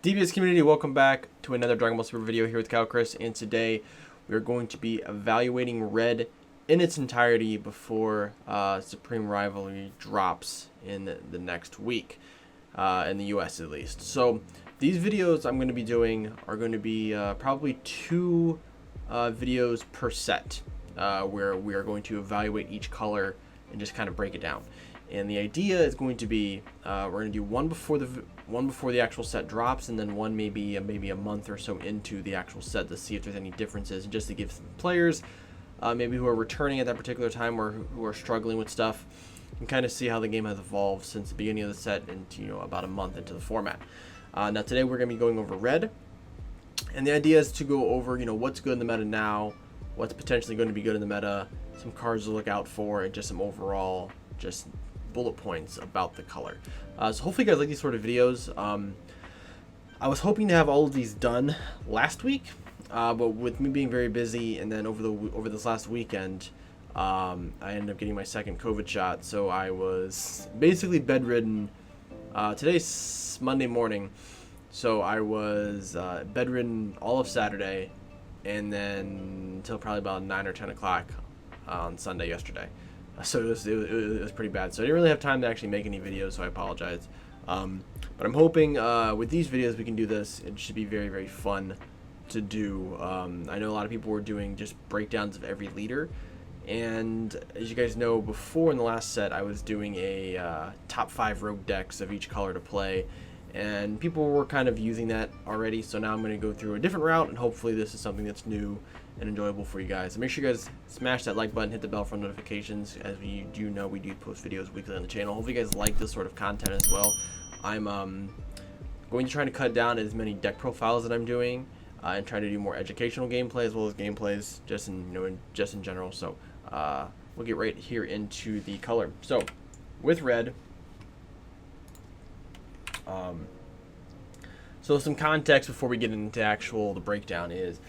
DBS community, welcome back to another Dragon Ball Super video here with Chris, and today we are going to be evaluating Red in its entirety before Supreme Rivalry drops in the next week, in the US at least. So these videos I'm going to be doing are going to be probably two videos per set, where we are going to evaluate each color and just kind of break it down. And the idea is going to be we're going to do one before the actual set drops, and then one maybe a month or so into the actual set to see if there's any differences, and just to give some players maybe who are returning at that particular time or who are struggling with stuff, and kind of see how the game has evolved since the beginning of the set into about a month into the format. Now today we're going to be going over Red, and the idea is to go over what's good in the meta now, what's potentially going to be good in the meta, some cards to look out for, and just some overall bullet points about the color. So hopefully you guys like these sort of videos. I was hoping to have all of these done last week, but with me being very busy, and then over this last weekend, I ended up getting my second COVID shot, so I was basically bedridden. Today's Monday morning, so I was bedridden all of Saturday, and then until probably about 9 or 10 o'clock on Sunday yesterday. So it was pretty bad. So I didn't really have time to actually make any videos, so I apologize. But I'm hoping with these videos we can do this. It should be very, very fun to do. I know a lot of people were doing just breakdowns of every leader. And as you guys know, before in the last set, I was doing a top 5 rogue decks of each color to play. And people were kind of using that already. So now I'm going to go through a different route, and hopefully this is something that's new and enjoyable for you guys. So make sure you guys smash that like button, hit the bell for notifications. As you do know, we do post videos weekly on the channel. Hopefully you guys like this sort of content as well. I'm going to try to cut down as many deck profiles that I'm doing, and try to do more educational gameplay as well as gameplays just in general. So we'll get right here into the color. So with Red, so some context before we get into the breakdown is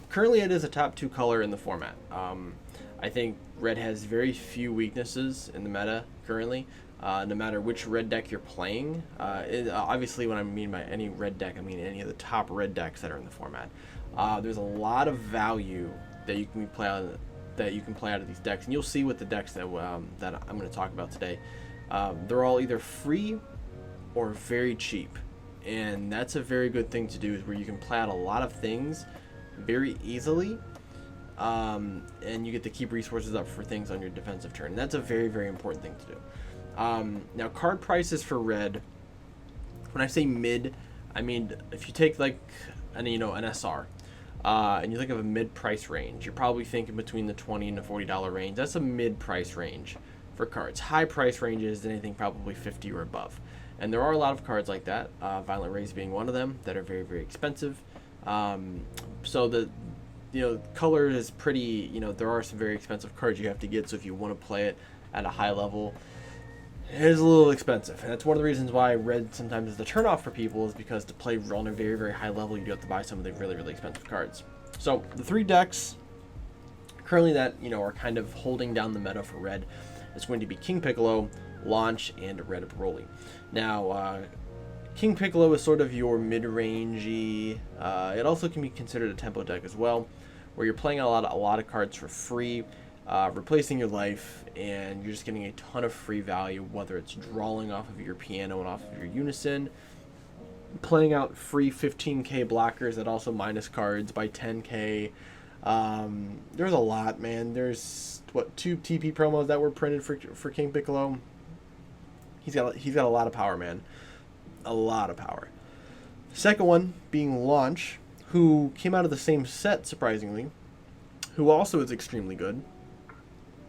currently it is a top 2 color in the format. I think Red has very few weaknesses in the meta currently, no matter which Red deck you're playing. Obviously when I mean by any Red deck, I mean any of the top Red decks that are in the format. There's a lot of value that you can play out of these decks, and you'll see with the decks that that I'm going to talk about today. They're all either free or very cheap, and that's a very good thing to do, is where you can play out a lot of things very easily, and you get to keep resources up for things on your defensive turn, and that's a very, very important thing to do. Now card prices for Red, when I say mid, I mean if you take like an SR, and you think of a mid price range, you're probably thinking between the $20 and the $40 range. That's a mid price range for cards. High price ranges, anything probably 50 or above. And there are a lot of cards like that, Violent Rays being one of them, that are very, very expensive. So the color is pretty, there are some very expensive cards you have to get, so if you want to play it at a high level, it is a little expensive. And that's one of the reasons why Red sometimes is the turnoff for people, is because to play on a very, very high level, you do have to buy some of the really, really expensive cards. So the 3 decks currently that are kind of holding down the meta for Red is going to be King Piccolo, Launch, and Red Broly. Now, King Piccolo is sort of your mid-rangey. It also can be considered a tempo deck as well, where you're playing a lot of cards for free, replacing your life, and you're just getting a ton of free value, whether it's drawing off of your piano and off of your unison, playing out free 15k blockers that also minus cards by 10k. There's a lot, man. There's 2 TP promos that were printed for King Piccolo. He's got a lot of power, man. A lot of power. The second one being Launch, who came out of the same set, surprisingly, who also is extremely good,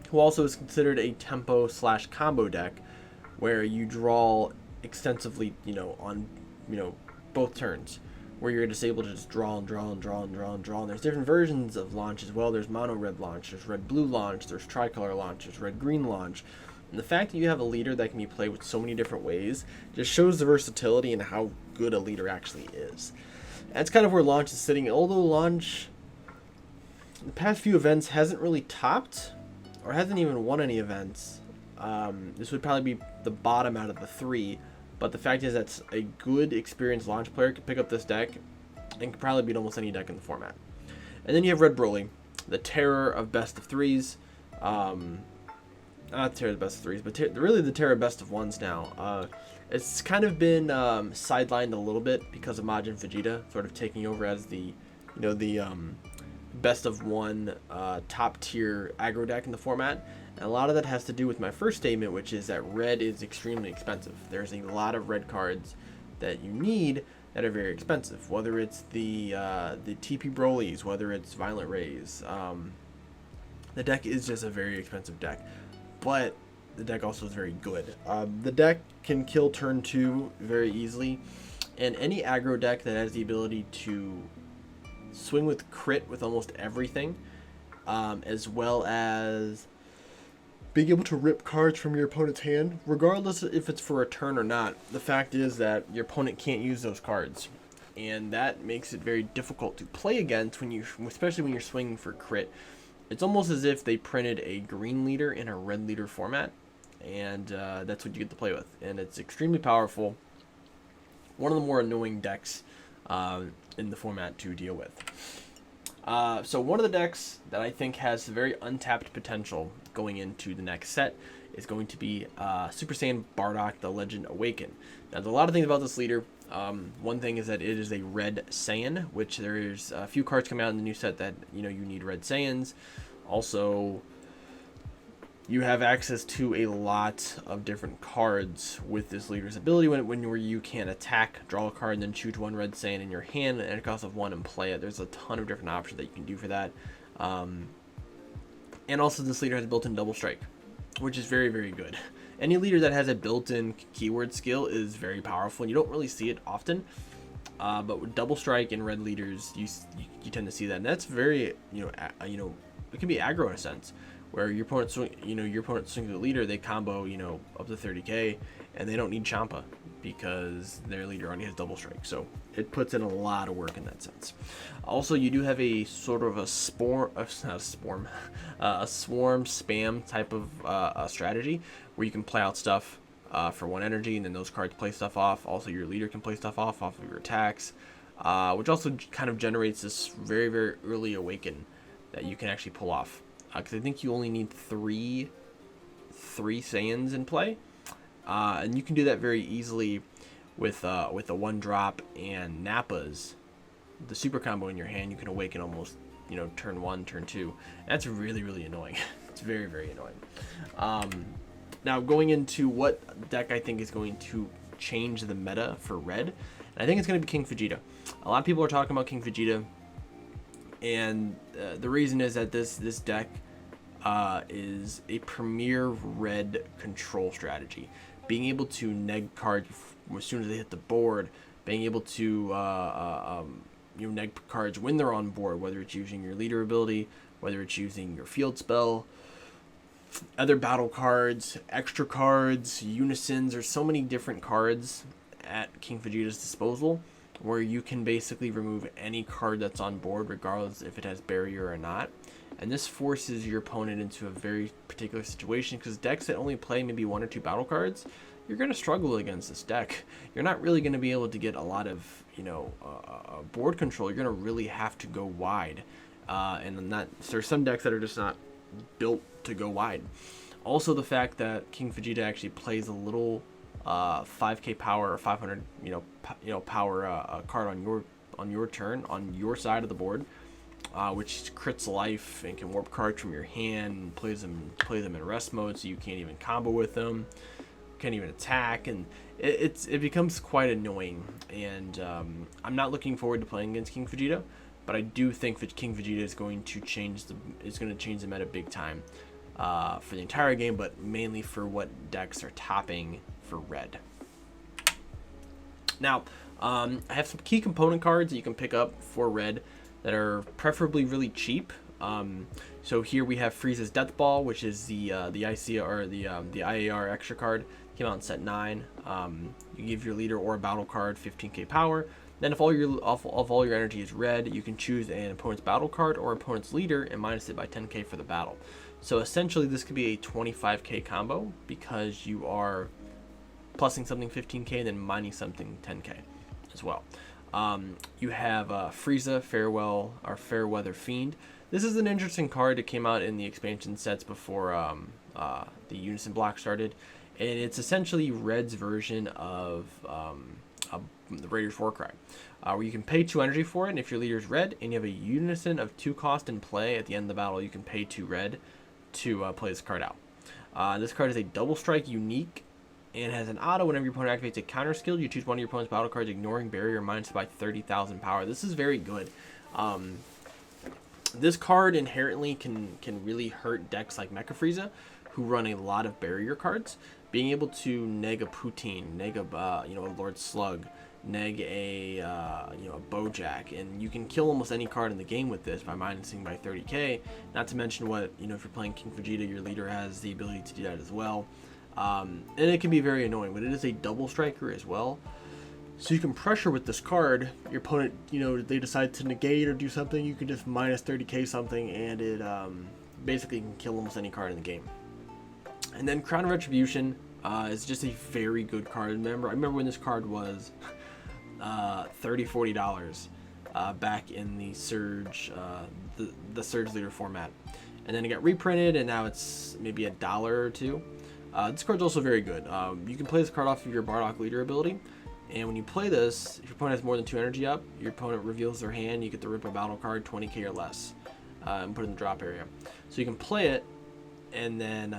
who also is considered a tempo / combo deck, where you draw extensively, on both turns, where you're just able to just draw and draw and draw and draw and draw. And there's different versions of Launch as well. There's mono red Launch, there's red blue Launch, there's tricolor Launch, there's red green Launch. And the fact that you have a leader that can be played with so many different ways just shows the versatility and how good a leader actually is. And that's kind of where Launch is sitting. Although Launch, in the past few events, hasn't really topped, or hasn't even won any events. This would probably be the bottom out of the 3 But the fact is that's a good experienced launch player can pick up this deck and can probably beat almost any deck in the format. And then you have Red Broly, the terror of best of threes. Not terror of best of threes, but really the terror of best of ones now. It's kind of been sidelined a little bit because of Majin Vegeta sort of taking over as the, best of one top tier aggro deck in the format. And a lot of that has to do with my first statement, which is that red is extremely expensive. There's a lot of red cards that you need that are very expensive, whether it's the TP Brolys, whether it's Violent Rays. The deck is just a very expensive deck, but the deck also is very good. The deck can kill turn 2 very easily, and any aggro deck that has the ability to swing with crit with almost everything, as well as being able to rip cards from your opponent's hand, regardless if it's for a turn or not. The fact is that your opponent can't use those cards, and that makes it very difficult to play against especially when you're swinging for crit. It's almost as if they printed a green leader in a red leader format, and that's what you get to play with, and it's extremely powerful. One of the more annoying decks in the format to deal with. So one of the decks that I think has very untapped potential going into the next set is going to be Super Saiyan Bardock, the Legend Awaken. Now, there's a lot of things about this leader. One thing is that it is a red Saiyan, which there's a few cards coming out in the new set that you need red Saiyans. Also, you have access to a lot of different cards with this leader's ability when you can attack, draw a card, and then choose one red Saiyan in your hand at a cost of 1 and play it. There's a ton of different options that you can do for that. And also this leader has a built-in double strike, which is very, very good. Any leader that has a built-in keyword skill is very powerful, and you don't really see it often. But with double strike and red leaders, you tend to see that, and that's very, it can be aggro in a sense, where your opponent swings the leader, they combo, up to 30k, and they don't need Champa because their leader already has double strike. So it puts in a lot of work in that sense. Also, you do have a sort of a swarm spam type of strategy where you can play out stuff for 1 energy, and then those cards play stuff off. Also, your leader can play stuff off of your attacks, which also kind of generates this very, very early awaken that you can actually pull off. Because I think you only need three Saiyans in play, and you can do that very easily with a 1-drop and Nappa's, the super combo in your hand. You can awaken almost turn 1, turn 2. That's really, really annoying. It's very, very annoying. Now going into what deck I think is going to change the meta for red, and I think it's going to be King Vegeta. A lot of people are talking about King Vegeta, and the reason is that this deck is a premier red control strategy. Being able to neg cards as soon as they hit the board, being able to neg cards when they're on board, whether it's using your leader ability, whether it's using your field spell, other battle cards, extra cards, unisons. There's so many different cards at King Vegeta's disposal where you can basically remove any card that's on board, regardless if it has barrier or not. And this forces your opponent into a very particular situation, because decks that only play maybe 1 or 2 battle cards, you're going to struggle against this deck. You're not really going to be able to get a lot of board control. You're going to really have to go wide, and there's some decks that are just not built to go wide. Also, the fact that King Vegeta actually plays a little 5k power or 500 power card on your turn on your side of the board, which crits life and can warp cards from your hand and play them in rest mode, so you can't even combo with them, can't even attack, and it becomes quite annoying. And I'm not looking forward to playing against King Vegeta, but I do think that King Vegeta is going to change the meta big time for the entire game, but mainly for what decks are topping for red. Now, I have some key component cards that you can pick up for red that are preferably really cheap. So here we have Frieza's Death Ball, which is the ICA or the IAR extra card. Came out in set 9. You give your leader or a battle card 15k power. Then if all your energy is red, you can choose an opponent's battle card or opponent's leader and minus it by 10k for the battle. So essentially this could be a 25k combo, because you are plussing something 15k, and then mining something 10k as well. You have Frieza, Fairweather Fiend. This is an interesting card that came out in the expansion sets before the Unison block started, and it's essentially Red's version of the Raider's Warcry, where you can pay 2 energy for it, and if your leader is red and you have a Unison of 2 cost in play at the end of the battle, you can pay 2 red to play this card out. This card is a double strike unique and has an auto. Whenever your opponent activates a counter skill, you choose one of your opponent's battle cards, ignoring barrier minus by 30,000 power. This is very good. This card inherently can really hurt decks like Mecha Frieza, who run a lot of barrier cards. Being able to neg a Poutine, neg a Lord Slug, neg a a Bojack, and you can kill almost any card in the game with this by minusing by 30k. Not to mention what if you're playing King Vegeta, your leader has the ability to do that as well. And it can be very annoying, but it is a double striker as well. So you can pressure with this card. Your opponent, they decide to negate or do something, you can just minus 30k something, and it basically can kill almost any card in the game. And then Crown of Retribution is just a very good card. I remember when this card was $30-$40 back in the Surge, the Surge Leader format, and then it got reprinted, and now it's maybe $1 or $2. This card's also very good. You can play this card off of your Bardock Leader ability, and when you play this, if your opponent has more than 2 energy up, your opponent reveals their hand, you get to rip a battle card 20k or less and put it in the drop area. So you can play it, and then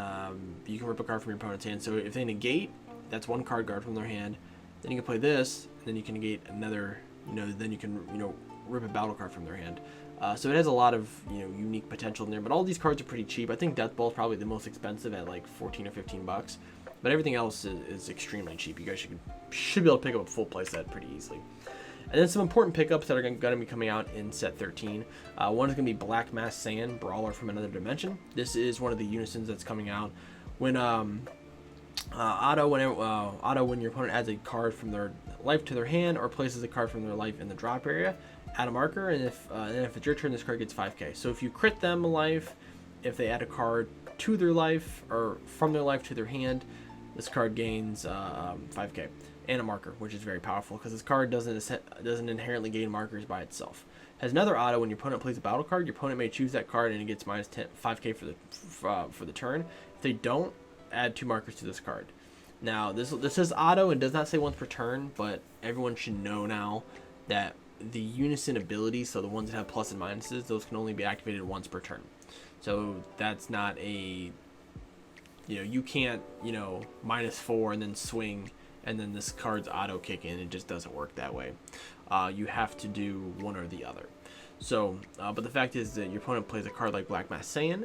you can rip a card from your opponent's hand. So if they negate, that's 1 card guard from their hand. Then you can play this, and then you can negate another, then you can, rip a battle card from their hand. So it has a lot of, unique potential in there, but all these cards are pretty cheap. I think Death Ball is probably the most expensive at like 14 or 15 bucks, but everything else is extremely cheap. You guys should be able to pick up a full play set pretty easily. And then some important pickups that are going to be coming out in set 13. One is going to be Black Mask Saiyan, Brawler from Another Dimension. This is one of the unisons that's coming out. When auto, when your opponent adds a card from their life to their hand or places a card from their life in the drop area, add a marker, and if it's your turn, this card gets 5k. So if you crit them a life, if they add a card to their life or from their life to their hand, this card gains 5k and a marker, which is very powerful because this card doesn't inherently gain markers by itself. Has another auto: when your opponent plays a battle card, your opponent may choose that card and it gets minus 5k for the turn. If they don't, add 2 markers to this card. Now this is auto and does not say once per turn, but everyone should know now that the unison abilities, so the ones that have plus and minuses, those can only be activated once per turn. So that's not a, you can't, -4 and then swing and then this card's auto kick in. It just doesn't work that way. You have to do one or the other. So, but the fact is that your opponent plays a card like Black Mask Saiyan,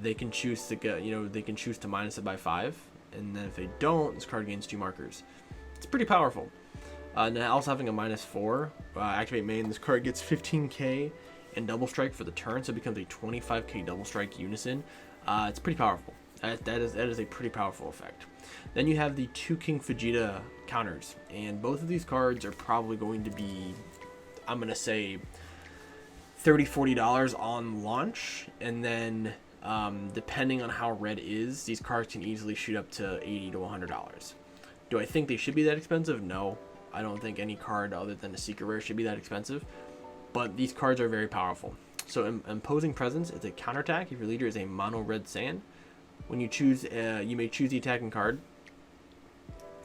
they can choose to get, they can choose to minus it by 5, and then if they don't, this card gains 2 markers. It's pretty powerful. Now also having a -4, activate main, this card gets 15k and double strike for the turn, so it becomes a 25k double strike unison. It's pretty powerful. That is a pretty powerful effect. Then you have the 2 King Vegeta counters, and both of these cards are probably going to be, I'm gonna say, $30-$40 on launch, and then depending on how red is, these cards can easily shoot up to $80-$100. Do I think they should be that expensive? No, I don't think any card other than a secret rare should be that expensive, but these cards are very powerful. So Imposing Presence is a counterattack if your leader is a mono red Saiyan. When you choose, you may choose the attacking card,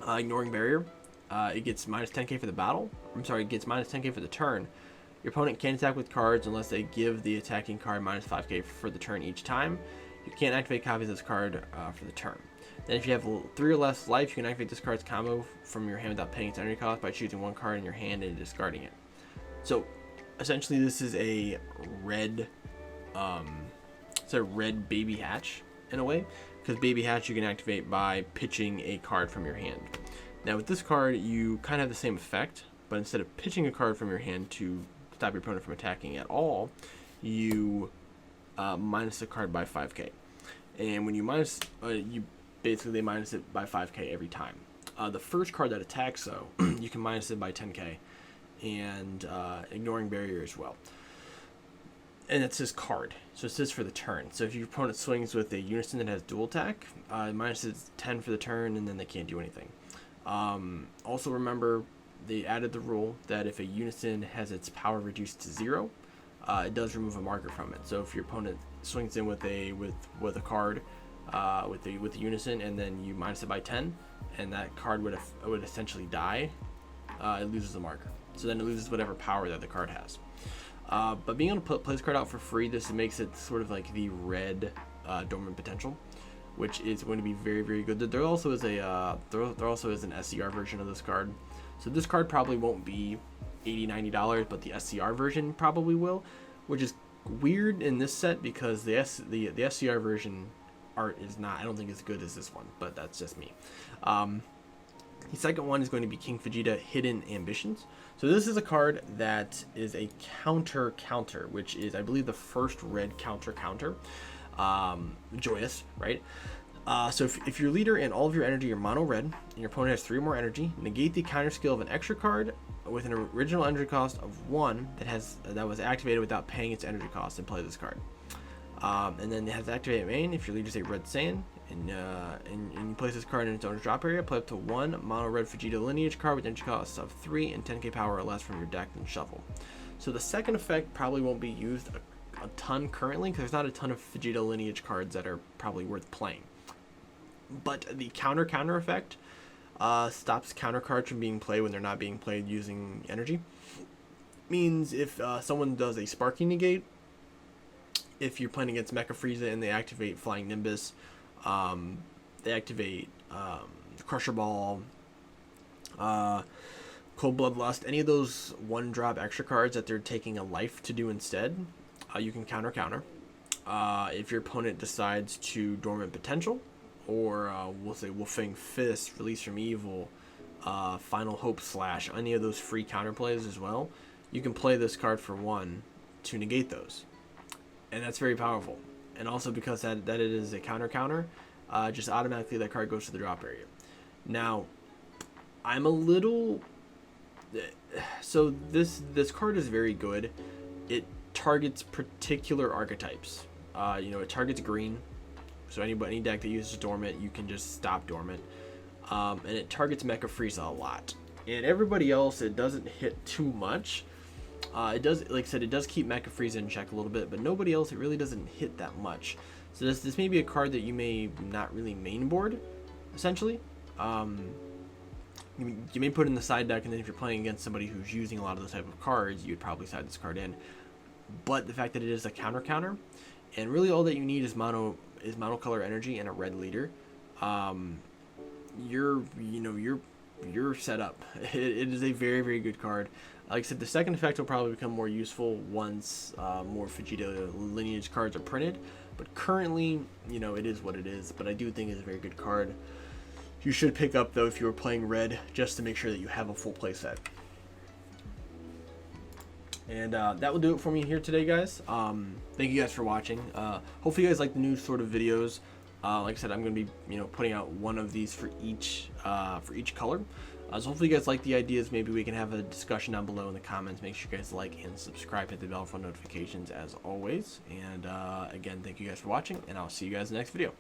ignoring barrier. It gets minus 10k for the battle. It gets minus 10k for the turn. Your opponent can't attack with cards unless they give the attacking card minus 5k for the turn each time. You can't activate copies of this card for the turn. Then if you have 3 or less life, you can activate this card's combo from your hand without paying its energy cost by choosing 1 card in your hand and discarding it. So essentially this is a red, it's a red Baby Hatch in a way, because Baby Hatch you can activate by pitching a card from your hand. Now with this card you kind of have the same effect, but instead of pitching a card from your hand to stop your opponent from attacking at all, you minus the card by 5k, and when you minus, they minus it by 5k every time. The first card that attacks, though, you can minus it by 10k, and ignoring barrier as well. and it's his card, so it's just for the turn. So if your opponent swings with a unison that has dual attack, minus is 10 for the turn, and then they can't do anything. Also remember, they added the rule that if a unison has its power reduced to 0, it does remove a marker from it. So if your opponent swings in with a card with the unison, and then you minus it by 10, and that card would essentially die, it loses the marker. So then it loses whatever power that the card has. But being able to play this card out for free, this makes it sort of like the red dormant potential, which is going to be very, very good. There also is an SCR version of this card. So this card probably won't be $80-$90, but the SCR version probably will, which is weird in this set because the SCR version art is not, I don't think, as good as this one, but that's just me. The second one is going to be King Vegeta Hidden Ambitions. So this is a card that is a counter, which is, I believe, the first red counter. Joyous, right? So if your leader and all of your energy are mono red, and your opponent has 3 more energy, negate the counter skill of an extra card with an original energy cost of 1 that was activated without paying its energy cost, and play this card. And then it has activate main if your leader is a red Saiyan, and you place this card in its owner's drop area. Play up to 1 mono red Vegeta lineage card with energy costs of 3 and 10k power or less from your deck, and shuffle. So the second effect probably won't be used a ton currently, because there's not a ton of Vegeta lineage cards that are probably worth playing. But the counter effect stops counter cards from being played when they're not being played using energy. Means if someone does a Sparking Negate, if you're playing against Mecha Frieza and they activate Flying Nimbus, they activate Crusher Ball, Cold Bloodlust, any of those 1-drop extra cards that they're taking a life to do instead, you can counter. If your opponent decides to Dormant Potential, or we'll say Wolfang Fist, Release from Evil, Final Hope Slash, any of those free counterplays as well, you can play this card for 1 to negate those. And that's very powerful. And also because that it is a counter, just automatically that card goes to the drop area. Now, I'm a little... So this card is very good. It targets particular archetypes. It targets green. So any deck that uses Dormant, you can just stop Dormant. And it targets Mecha Frieza a lot. And everybody else, it doesn't hit too much. It does, like I said, it does keep Mecha Frieza in check a little bit, but nobody else, it really doesn't hit that much. So this may be a card that you may not really main board, essentially. You may put it in the side deck, and then if you're playing against somebody who's using a lot of those type of cards, you'd probably side this card in. But the fact that it is a counter, and really all that you need is mono color energy and a red leader, you're set up. It is a very, very good card. Like I said, the second effect will probably become more useful once more Vegeta lineage cards are printed. But currently, it is what it is. But I do think it's a very good card. You should pick up, though, if you were playing red, just to make sure that you have a full play set. And that will do it for me here today, guys. Thank you guys for watching. Hopefully you guys like the new sort of videos. Like I said, I'm going to be putting out one of these for each color. So hopefully you guys like the ideas. Maybe we can have a discussion down below in the comments. Make sure you guys like and subscribe, hit the bell for notifications as always. And again, thank you guys for watching, and I'll see you guys in the next video.